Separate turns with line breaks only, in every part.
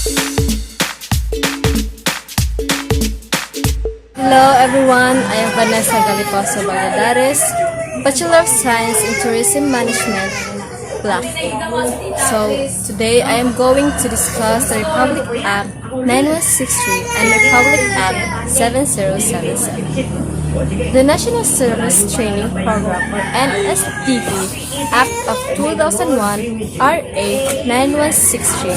Hello everyone, I am Vanessa Galiposo Valladares, Bachelor of Science in Tourism Management, Block A. So today I am going to discuss the Republic Act 9163 and Republic Act 7077. The National Service Training Program or NSTP Act of 2001 RA 9163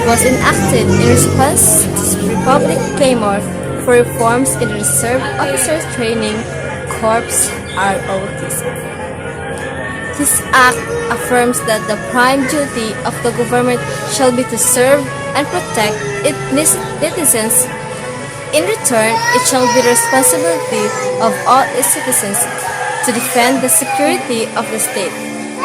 was enacted in response to Republic clamor for reforms in the Reserve Officers Training Corps ROTC. This act affirms that the prime duty of the government shall be to serve and protect its citizens. In return, it shall be the responsibility of all its citizens to defend the security of the state.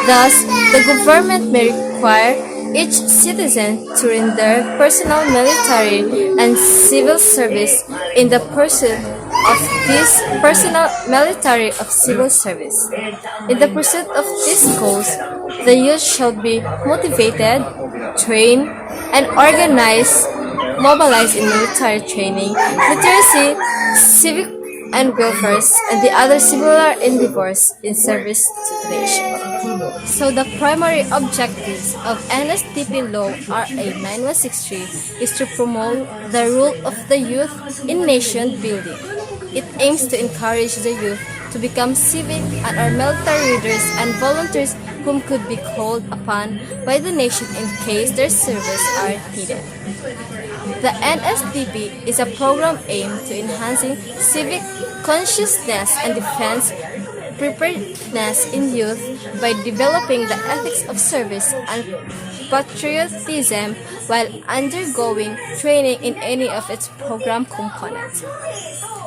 Thus, the government may require each citizen to render personal military and civil service in the pursuit of this personal military of civil service. In the pursuit of these goals, the youth shall be motivated, trained, and mobilized in military training, literacy, civic and welfare, and the other similar endeavors in service to the nation. So the primary objectives of NSTP Law RA 9163 is to promote the role of the youth in nation building. It aims to encourage the youth to become civic and are military leaders and volunteers whom could be called upon by the nation in case their service are needed. The NSTP is a program aimed to enhancing civic consciousness and defense preparedness in youth by developing the ethics of service and patriotism while undergoing training in any of its program components.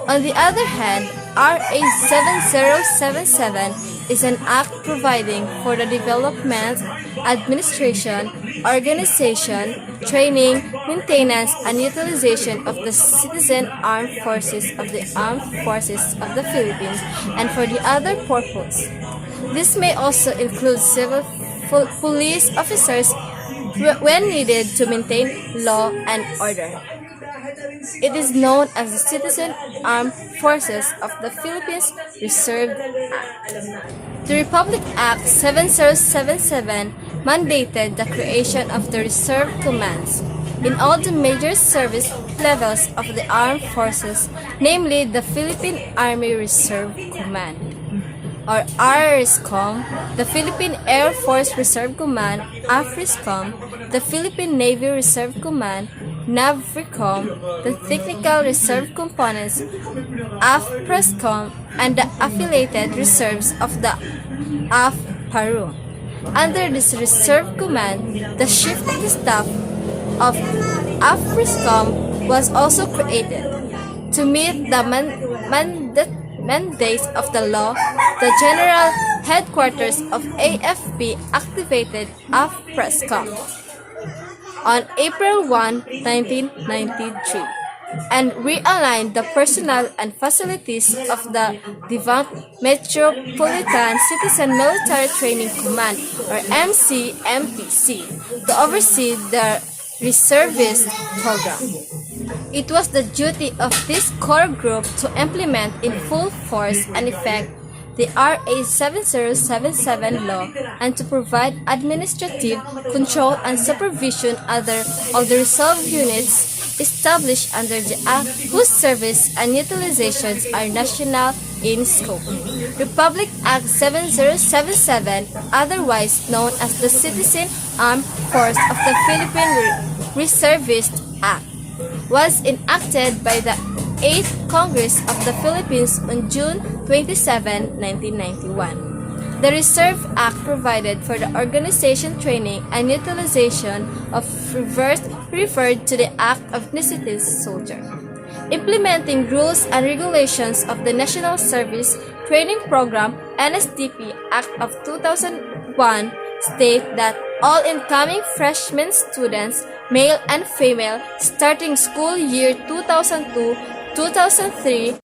On the other hand, RA 7077 is an act providing for the development, administration, organization, training, maintenance, and utilization of the citizen armed forces of the Armed Forces of the Philippines and for the other purpose. This may also include civil police officers when needed to maintain law and order. It is known as the Citizen Armed Forces of the Philippines Reserve Act. The Republic Act 7077 mandated the creation of the Reserve Commands in all the major service levels of the armed forces, namely the Philippine Army Reserve Command, or ARRESCOM, the Philippine Air Force Reserve Command, AFRESCOM, the Philippine Navy Reserve Command, NAVRECOM, the Technical Reserve Components, AFPRESCOM, and the affiliated reserves of the AFPARU. Under this reserve command, the Chief of the Staff of AFRESCOM was also created. To meet the mandates of the law, the General Headquarters of AFP activated AFPRESCOM on April 1, 1993, and realigned the personnel and facilities of the defunct Metropolitan Citizen Military Training Command, or MCMTC, to oversee the reservist program. It was the duty of this core group to implement in full force and effect the RA 7077 law and to provide administrative control and supervision of the reserve units established under the Act whose service and utilizations are national in scope. Republic Act 7077, otherwise known as the Citizen Armed Force of the Philippine Reservist Act, was enacted by the 8th Congress of the Philippines on June 27, 1991. The Reserve Act provided for the organization, training, and utilization of referred to the Act of Necessity Soldier. Implementing rules and regulations of the National Service Training Program NSTP Act of 2001 state that all incoming freshman students, male and female, starting school year 2002-2003